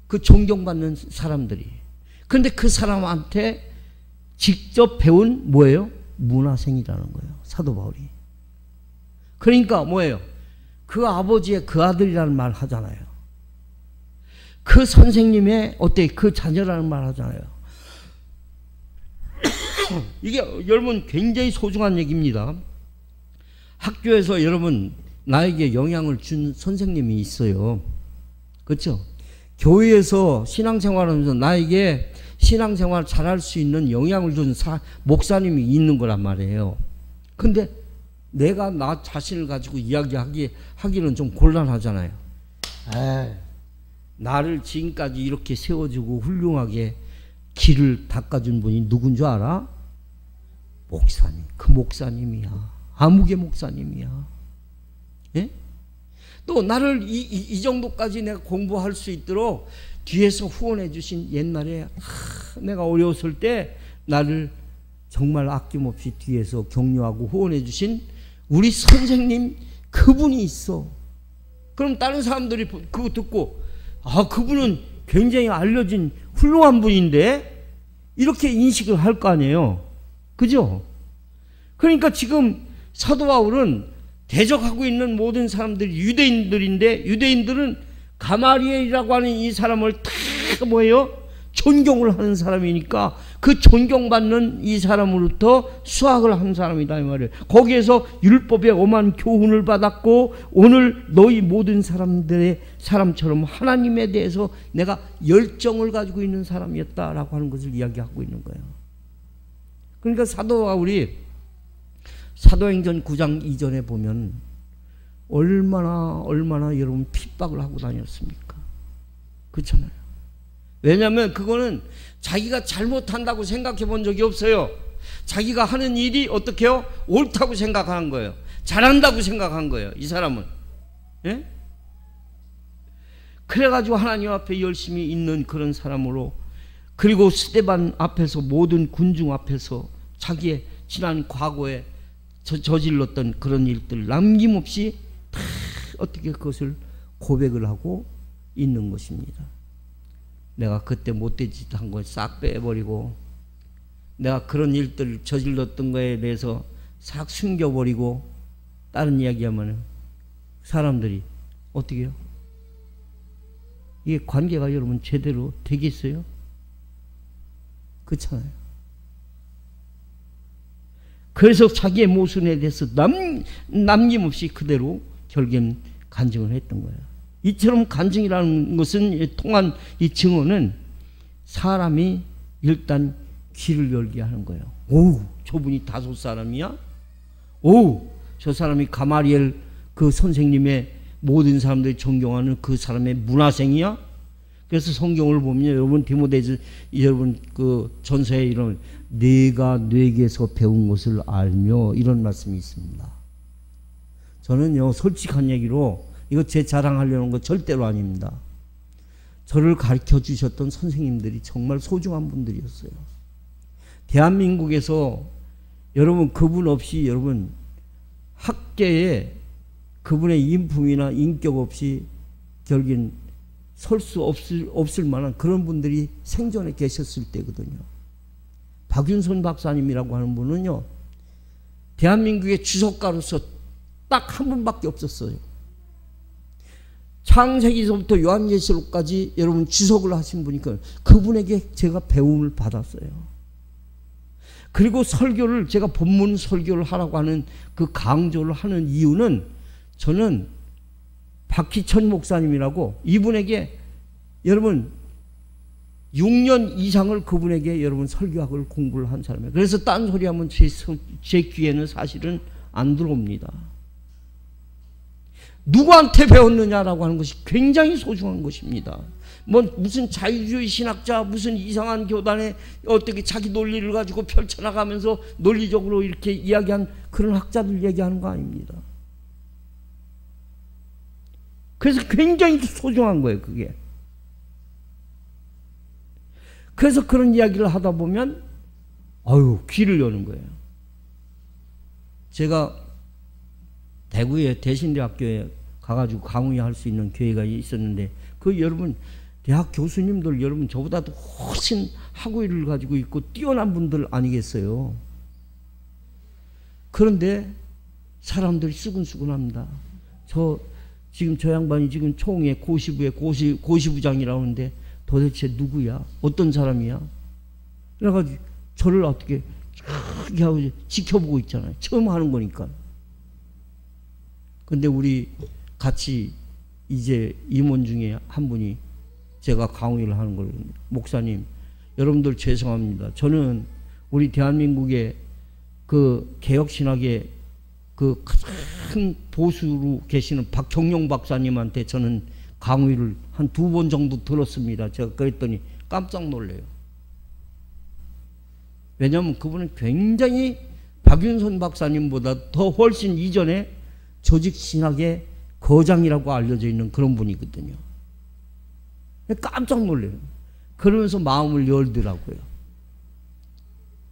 그 존경받는 사람들이. 그런데 그 사람한테 직접 배운 뭐예요? 문화생이라는 거예요. 사도 바울이. 그러니까 뭐예요? 그 아버지의 그 아들이라는 말 하잖아요. 그 선생님의 그 자녀라는 말 하잖아요. 이게 여러분 굉장히 소중한 얘기입니다. 학교에서 여러분 나에게 영향을 준 선생님이 있어요. 그렇죠? 교회에서 신앙생활하면서 나에게 신앙생활 잘할 수 있는 영향을 준 목사님이 있는 거란 말이에요. 근데 내가 나 자신을 가지고 이야기하기는 좀 곤란하잖아요. 나를 지금까지 이렇게 세워주고 훌륭하게 길을 닦아준 분이 누군 줄 알아? 목사님. 그 목사님이야. 아무개 목사님이야. 예? 또 나를 이 정도까지 내가 공부할 수 있도록 뒤에서 후원해 주신 옛날에 내가 어려웠을 때 나를 정말 아낌없이 뒤에서 격려하고 후원해 주신 우리 선생님 그분이 있어. 그럼 다른 사람들이 그거 듣고 그분은 굉장히 알려진 훌륭한 분인데 이렇게 인식을 할 거 아니에요. 그죠? 그러니까 지금 사도 바울은 대적하고 있는 모든 사람들이 유대인들인데 유대인들은 가마리엘이라고 하는 이 사람을 다 뭐예요? 존경을 하는 사람이니까 그 존경받는 이 사람으로부터 수학을 한 사람이다 이 말이에요. 거기에서 율법의 엄한 교훈을 받았고 오늘 너희 모든 사람처럼 하나님에 대해서 내가 열정을 가지고 있는 사람이었다라고 하는 것을 이야기하고 있는 거예요. 그러니까 사도 바울이 사도행전 9장 이전에 보면 얼마나 여러분 핍박을 하고 다녔습니까? 그렇잖아요. 왜냐하면 그거는 자기가 잘못한다고 생각해 본 적이 없어요. 자기가 하는 일이 어떻게 해요? 옳다고 생각하는 거예요. 잘한다고 생각한 거예요. 이 사람은. 예? 그래가지고 하나님 앞에 열심히 있는 그런 사람으로 그리고 스데반 앞에서 모든 군중 앞에서 자기의 지난 과거에 저질렀던 그런 일들 남김없이 다 어떻게 그것을 고백을 하고 있는 것입니다. 내가 그때 못된 짓 한 걸 싹 빼버리고 내가 그런 일들 저질렀던 거에 대해서 싹 숨겨버리고 다른 이야기하면 사람들이 어떻게 해요? 이게 관계가 여러분 제대로 되겠어요? 그렇잖아요. 그래서 자기의 모순에 대해서 남김없이 그대로 결국엔 간증을 했던 거예요. 이처럼 간증이라는 것은 통한 이 증언은 사람이 일단 귀를 열게 하는 거예요. 오, 저분이 다섯 사람이야? 오, 저 사람이 가마리엘 그 선생님의 모든 사람들이 존경하는 그 사람의 문화생이야? 그래서 성경을 보면 여러분 디모데서 여러분 그 전서에 이런 내가 네게서 배운 것을 알며 이런 말씀이 있습니다. 저는요 솔직한 얘기로 이거 제 자랑하려는 거 절대로 아닙니다. 저를 가르쳐 주셨던 선생님들이 정말 소중한 분들이었어요. 대한민국에서 여러분 그분 없이 여러분 학계에 그분의 인품이나 인격 없이 결국엔 설 수 없을 만한 그런 분들이 생전에 계셨을 때거든요. 박윤선 박사님이라고 하는 분은요, 대한민국의 주석가로서 딱 한 분밖에 없었어요. 창세기서부터 요한계시록까지 여러분 주석을 하신 분이니까 그분에게 제가 배움을 받았어요. 그리고 설교를, 제가 본문 설교를 하라고 하는 그 강조를 하는 이유는, 저는 박희천 목사님이라고 이분에게 여러분 6년 이상을 그분에게 여러분 설교학을 공부를 한 사람이에요. 그래서 딴소리 하면 제 귀에는 사실은 안 들어옵니다. 누구한테 배웠느냐라고 하는 것이 굉장히 소중한 것입니다. 뭐 무슨 자유주의 신학자, 무슨 이상한 교단에 어떻게 자기 논리를 가지고 펼쳐나가면서 논리적으로 이렇게 이야기한 그런 학자들 얘기하는 거 아닙니다. 그래서 굉장히 소중한 거예요, 그게. 그래서 그런 이야기를 하다 보면 귀를 여는 거예요. 제가 대구의 대신대학교에 가가지고 강의할 수 있는 기회가 있었는데, 그 여러분 대학 교수님들 여러분 저보다도 훨씬 학위를 가지고 있고 뛰어난 분들 아니겠어요? 그런데 사람들이 수근수근합니다. 지금 저 양반이 지금 총회 고시부의 고시부장이라고 하는데 도대체 누구야? 어떤 사람이야? 그래가지고 저를 어떻게 크게 하고 지켜보고 있잖아요. 처음 하는 거니까. 근데 우리 같이 이제 임원 중에 한 분이 제가 강의를 하는 걸, 목사님, 여러분들 죄송합니다. 저는 우리 대한민국의 그 개혁신학의 그 큰 보수로 계시는 박경룡 박사님한테 저는 강의를 한 2번 정도 들었습니다. 제가 그랬더니 깜짝 놀래요. 왜냐하면 그분은 굉장히 박윤선 박사님보다 더 훨씬 이전에 조직신학의 거장이라고 알려져 있는 그런 분이거든요. 깜짝 놀래요. 그러면서 마음을 열더라고요.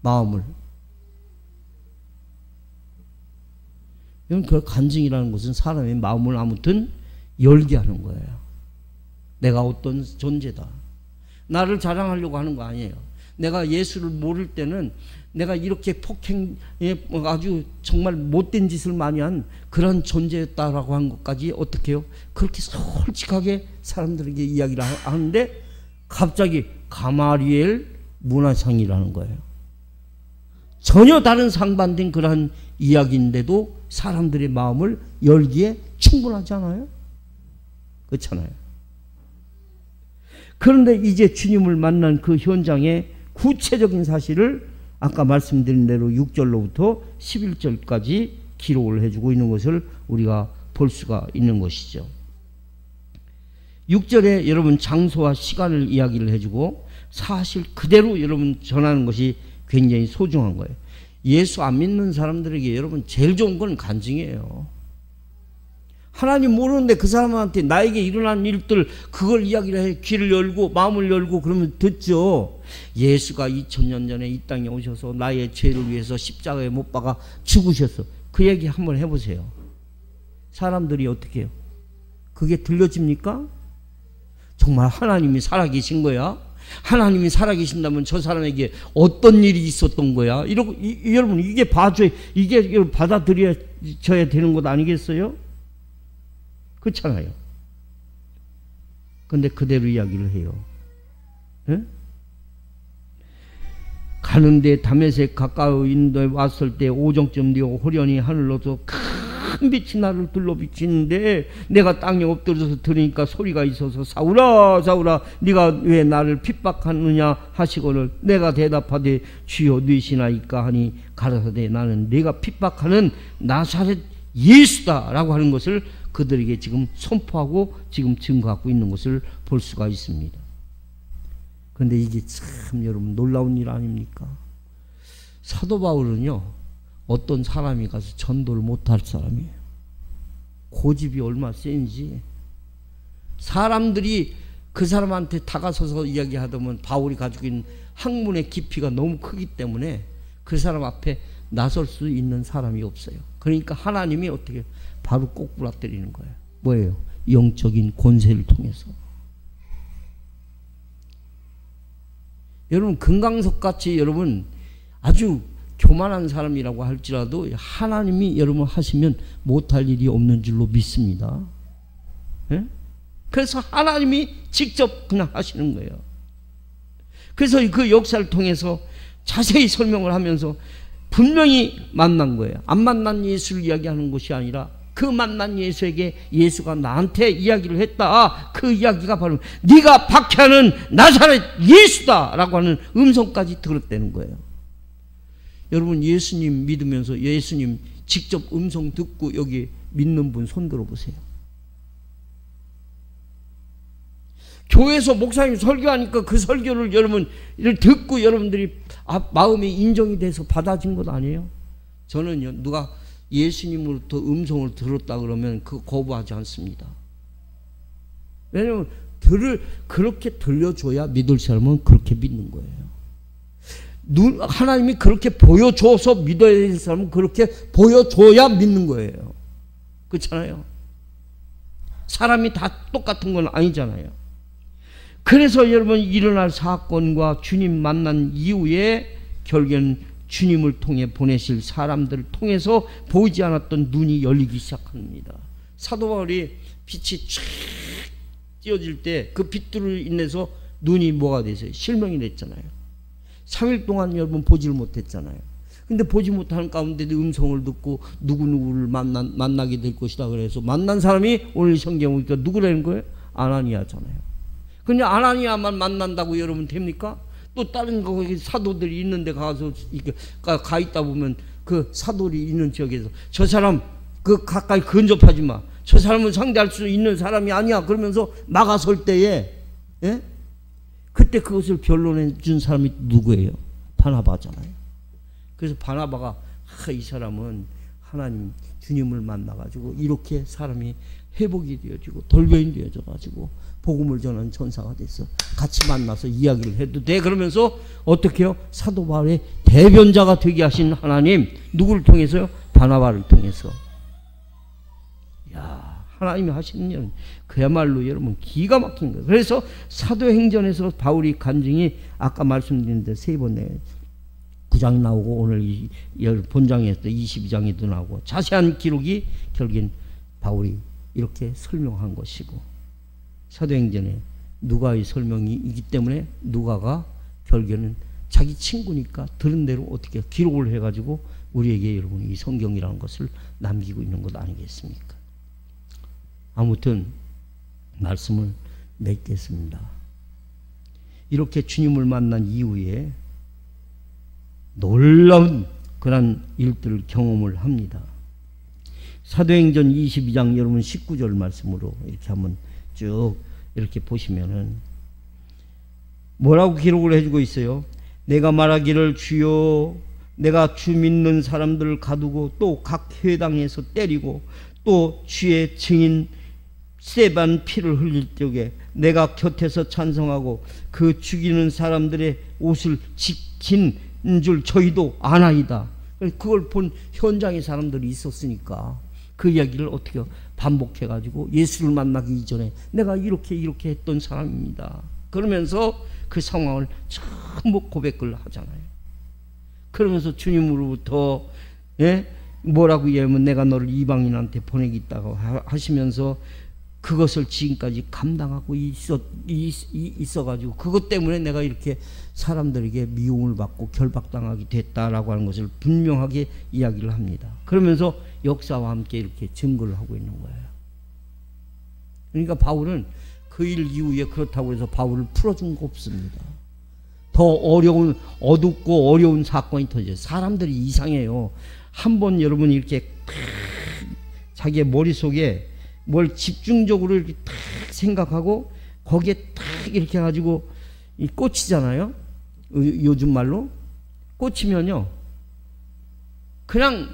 마음을. 그 간증이라는 것은 사람의 마음을 아무튼 열게 하는 거예요. 내가 어떤 존재다. 나를 자랑하려고 하는 거 아니에요. 내가 예수를 모를 때는 내가 이렇게 폭행에 아주 정말 못된 짓을 많이 한 그런 존재였다라고 한 것까지 어떻게 해요? 그렇게 솔직하게 사람들에게 이야기를 하는데 갑자기 가마리엘 문화상이라는 거예요. 전혀 다른 상반된 그러한 이야기인데도 사람들의 마음을 열기에 충분하지 않아요? 그렇잖아요. 그런데 이제 주님을 만난 그 현장의 구체적인 사실을 아까 말씀드린 대로 6절로부터 11절까지 기록을 해주고 있는 것을 우리가 볼 수가 있는 것이죠. 6절에 여러분 장소와 시간을 이야기를 해주고 사실 그대로 여러분 전하는 것이 굉장히 소중한 거예요. 예수 안 믿는 사람들에게 여러분 제일 좋은 건 간증이에요. 하나님 모르는데 그 사람한테 나에게 일어난 일들 그걸 이야기를 해 귀를 열고 마음을 열고 그러면 듣죠. 예수가 2000년 전에 이 땅에 오셔서 나의 죄를 위해서 십자가에 못 박아 죽으셨어. 그 얘기 한번 해보세요. 사람들이 어떻게 해요? 그게 들려집니까? 정말 하나님이 살아계신 거야? 하나님이 살아계신다면 저 사람에게 어떤 일이 있었던 거야? 이러고 여러분 이게 이게 받아들여져야 되는 것 아니겠어요? 그렇잖아요. 근데 그대로 이야기를 해요. 에? 가는데 다메섹 가까이 인도에 왔을 때 오정쯤 되어 호련히 하늘로서 큰 빛이 나를 둘러 비치는데 내가 땅에 엎드려서 들으니까 소리가 있어서 사울아 사울아 네가 왜 나를 핍박하느냐 하시거늘 내가 대답하되 주여 누이시나이까 하니 가라사대 나는 네가 핍박하는 나사렛 예수다 라고 하는 것을 그들에게 지금 선포하고 지금 증거하고 있는 것을 볼 수가 있습니다. 그런데 이게 참 여러분 놀라운 일 아닙니까? 사도 바울은요 어떤 사람이 가서 전도를 못할 사람이에요. 고집이 얼마나 센지. 사람들이 그 사람한테 다가서서 이야기하다면 바울이 가지고 있는 학문의 깊이가 너무 크기 때문에 그 사람 앞에 나설 수 있는 사람이 없어요. 그러니까 하나님이 어떻게 바로 꼭 부라뜨리는 거예요. 뭐예요? 영적인 권세를 통해서. 여러분 금강석 같이 여러분 아주 교만한 사람이라고 할지라도 하나님이 여러분 하시면 못할 일이 없는 줄로 믿습니다. 예? 그래서 하나님이 직접 그냥 하시는 거예요. 그래서 그 역사를 통해서 자세히 설명을 하면서 분명히 만난 거예요. 안 만난 예수를 이야기하는 것이 아니라 그 만난 예수에게 예수가 나한테 이야기를 했다. 그 이야기가 바로 네가 박해하는 나사렛 예수다 라고 하는 음성까지 들었다는 거예요. 여러분 예수님 믿으면서 예수님 직접 음성 듣고 여기 믿는 분 손 들어보세요. 교회에서 목사님 설교하니까 그 설교를 여러분 듣고 여러분들이 마음이 인정이 돼서 받아진 것 아니에요? 저는요 누가 예수님으로부터 음성을 들었다 그러면 그거 거부하지 않습니다. 왜냐하면 그렇게 들려줘야 믿을 사람은 그렇게 믿는 거예요. 하나님이 그렇게 보여줘서 믿어야 되는 사람은 그렇게 보여줘야 믿는 거예요. 그렇잖아요. 사람이 다 똑같은 건 아니잖아요. 그래서 여러분 일어날 사건과 주님 만난 이후에 결국엔 주님을 통해 보내실 사람들을 통해서 보이지 않았던 눈이 열리기 시작합니다. 사도 바울이 빛이 쫙 띄어질 때 그 빛들로 인해서 눈이 뭐가 됐어요? 실명이 됐잖아요. 3일 동안 여러분 보지를 못했잖아요. 근데 보지 못하는 가운데도 음성을 듣고 누구누구를 만나게 될 것이다 그래서 만난 사람이 오늘 성경 보니까 누구라는 거예요? 아나니아잖아요. 근데 아나니아만 만난다고 여러분 됩니까? 또 다른 거기 사도들이 있는데 가서 가 있다 보면 그 사도들이 있는 지역에서 저 사람 그 가까이 근접하지 마. 저 사람은 상대할 수 있는 사람이 아니야. 그러면서 막아설 때에 예? 그때 그것을 변론해 준 사람이 누구예요? 바나바잖아요. 그래서 바나바가 이 사람은 하나님 주님을 만나가지고 이렇게 사람이 회복이 되어지고 돌변이 되어져가지고 복음을 전하는 전사가 됐어. 같이 만나서 이야기를 해도 돼. 그러면서 어떻게 해요? 사도 바울의 대변자가 되게 하신 하나님 누구를 통해서요? 바나바를 통해서. 야, 하나님이 하시는 일은 그야말로 여러분 기가 막힌 거예요. 그래서 사도행전에서 바울이 간증이 아까 말씀드렸는데 3번 9장 나오고 오늘 본장에서 22장에도 나오고 자세한 기록이 결국엔 바울이 이렇게 설명한 것이고 사도행전에 누가의 설명이 있기 때문에 누가가 결국에는 자기 친구니까 들은 대로 어떻게 기록을 해가지고 우리에게 여러분 이 성경이라는 것을 남기고 있는 것 아니겠습니까? 아무튼 말씀을 맺겠습니다. 이렇게 주님을 만난 이후에 놀라운 그런 일들을 경험을 합니다. 사도행전 22장 여러분 19절 말씀으로 이렇게 한번 쭉 이렇게 보시면은 뭐라고 기록을 해주고 있어요? 내가 말하기를 주여 내가 주 믿는 사람들을 가두고 또 각 회당에서 때리고 또 주의 증인 세반 피를 흘릴 적에 내가 곁에서 찬성하고 그 죽이는 사람들의 옷을 지킨 줄 저희도 아나이다. 그걸 본 현장의 사람들이 있었으니까 그 이야기를 어떻게 반복해가지고 예수를 만나기 이전에 내가 이렇게 했던 사람입니다. 그러면서 그 상황을 전부 고백을 하잖아요. 그러면서 주님으로부터 뭐라고 얘기하면 내가 너를 이방인한테 보내겠다고 하시면서 그것을 지금까지 감당하고 있어가지고 그것 때문에 내가 이렇게 사람들에게 미움을 받고 결박당하게 됐다라고 하는 것을 분명하게 이야기를 합니다. 그러면서 역사와 함께 이렇게 증거를 하고 있는 거예요. 그러니까 바울은 그 일 이후에 그렇다고 해서 바울을 풀어준 거 없습니다. 더 어둡고 어려운 사건이 터져요. 사람들이 이상해요. 한번 여러분 이렇게 자기의 머릿속에 뭘 집중적으로 이렇게 딱 생각하고 거기에 딱 이렇게 해가지고 꽂히잖아요. 요즘 말로 꽂히면요 그냥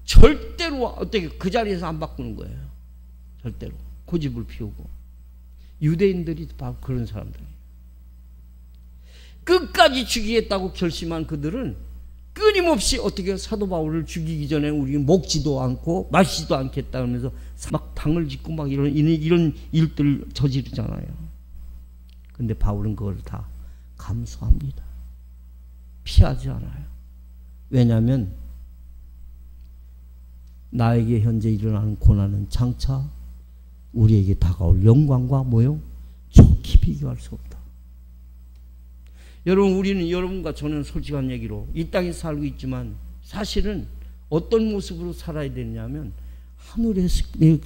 절대로 어떻게 그 자리에서 안 바꾸는 거예요. 절대로 고집을 피우고. 유대인들이 바로 그런 사람들이에요. 끝까지 죽이겠다고 결심한 그들은 끊임없이 어떻게 사도 바울을 죽이기 전에 우리는 먹지도 않고 마시지도 않겠다 하면서 막 당을 짓고 막 이런 일들을 저지르잖아요. 근데 바울은 그걸 다 감수합니다. 피하지 않아요. 왜냐하면 나에게 현재 일어나는 고난은 장차 우리에게 다가올 영광과 뭐요? 좋게 비교할 수 없다. 여러분, 우리는 여러분과 저는 솔직한 얘기로 이 땅에 살고 있지만 사실은 어떤 모습으로 살아야 되냐면 하늘의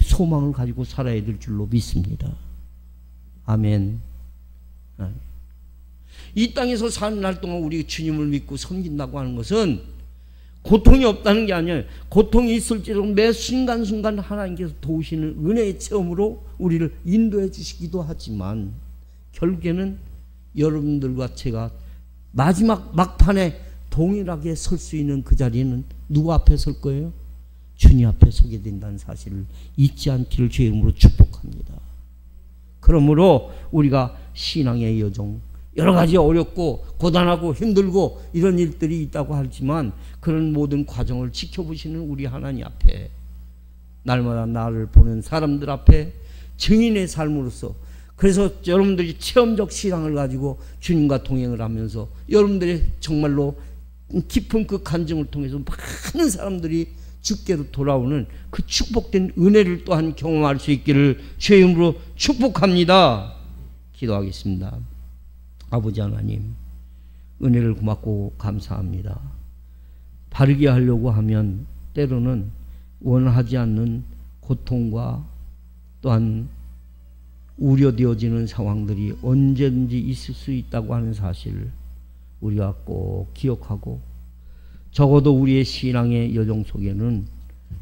소망을 가지고 살아야 될 줄로 믿습니다. 아멘. 이 땅에서 사는 날 동안 우리 주님을 믿고 섬긴다고 하는 것은 고통이 없다는 게 아니에요. 고통이 있을지라도 매 순간순간 하나님께서 도우시는 은혜의 체험으로 우리를 인도해 주시기도 하지만 결국에는 여러분들과 제가 마지막 막판에 동일하게 설 수 있는 그 자리는 누구 앞에 설 거예요? 주님 앞에 서게 된다는 사실을 잊지 않기를 주의 이름으로 축복합니다. 그러므로 우리가 신앙의 여정, 여러 가지 어렵고 고단하고 힘들고 이런 일들이 있다고 하지만 그런 모든 과정을 지켜보시는 우리 하나님 앞에 날마다 나를 보는 사람들 앞에 증인의 삶으로서, 그래서 여러분들이 체험적 신앙을 가지고 주님과 동행을 하면서 여러분들의 정말로 깊은 그 간증을 통해서 많은 사람들이 주께로 돌아오는 그 축복된 은혜를 또한 경험할 수 있기를 주의 이름으로 축복합니다. 기도하겠습니다. 아버지 하나님, 은혜를 고맙고 감사합니다. 바르게 하려고 하면 때로는 원하지 않는 고통과 또한 우려되어지는 상황들이 언제든지 있을 수 있다고 하는 사실을 우리가 꼭 기억하고, 적어도 우리의 신앙의 여정 속에는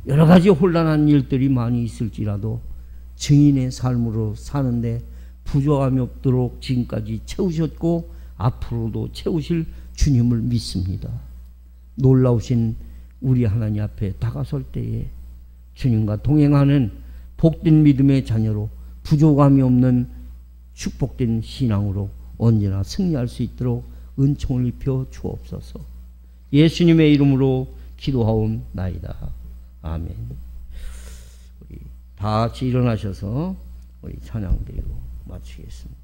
여러 가지 혼란한 일들이 많이 있을지라도 증인의 삶으로 사는데 부족함이 없도록 지금까지 채우셨고 앞으로도 채우실 주님을 믿습니다. 놀라우신 우리 하나님 앞에 다가설 때에 주님과 동행하는 복된 믿음의 자녀로 부족함이 없는 축복된 신앙으로 언제나 승리할 수 있도록 은총을 입혀 주옵소서. 예수님의 이름으로 기도하옵나이다. 아멘. 우리 다 같이 일어나셔서 우리 찬양 드리고 마치겠습니다.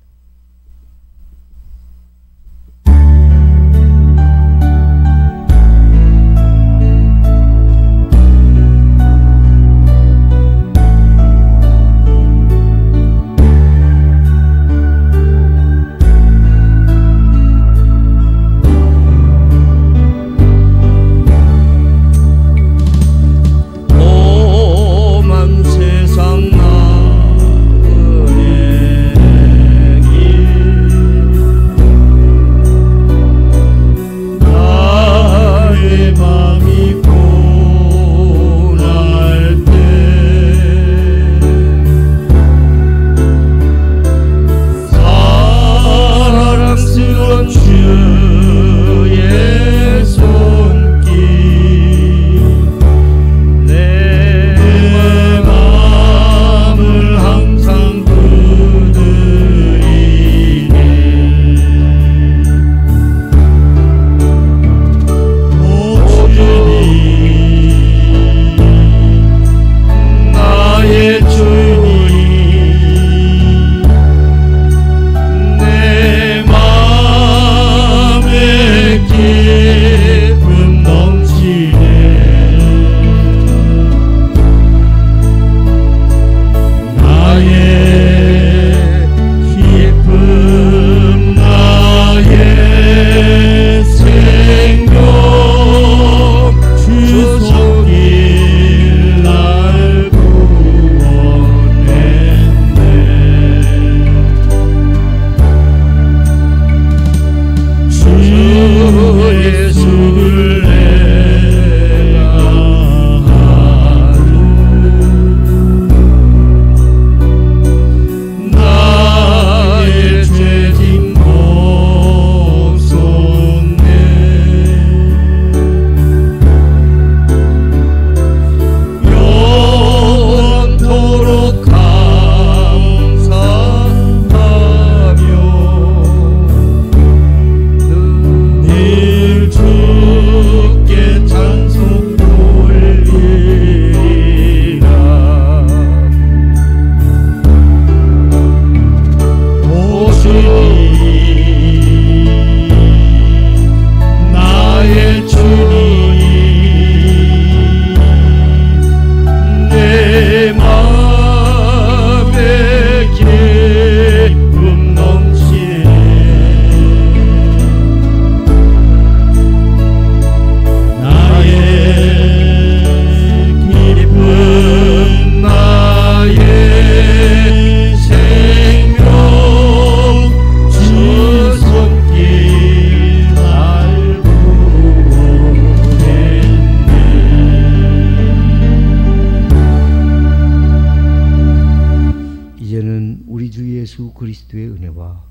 그리스도의 은혜와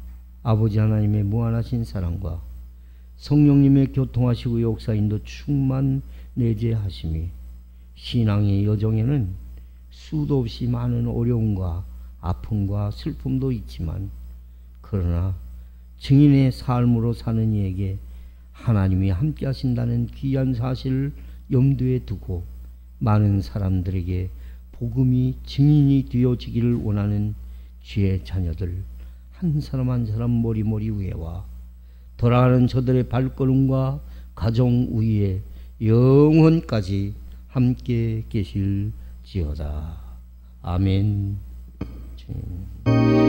아버지 하나님의 무한하신 사랑과 성령님의 교통하시고 역사인도 충만 내재하심이 신앙의 여정에는 수도 없이 많은 어려움과 아픔과 슬픔도 있지만 그러나 증인의 삶으로 사는 이에게 하나님이 함께 하신다는 귀한 사실을 염두에 두고 많은 사람들에게 복음이 증인이 되어지기를 원하는 주의 자녀들 한 사람 한 사람 머리머리 위에와 돌아가는 저들의 발걸음과 가정 위에 영원까지 함께 계실지어다. 아멘. 주님.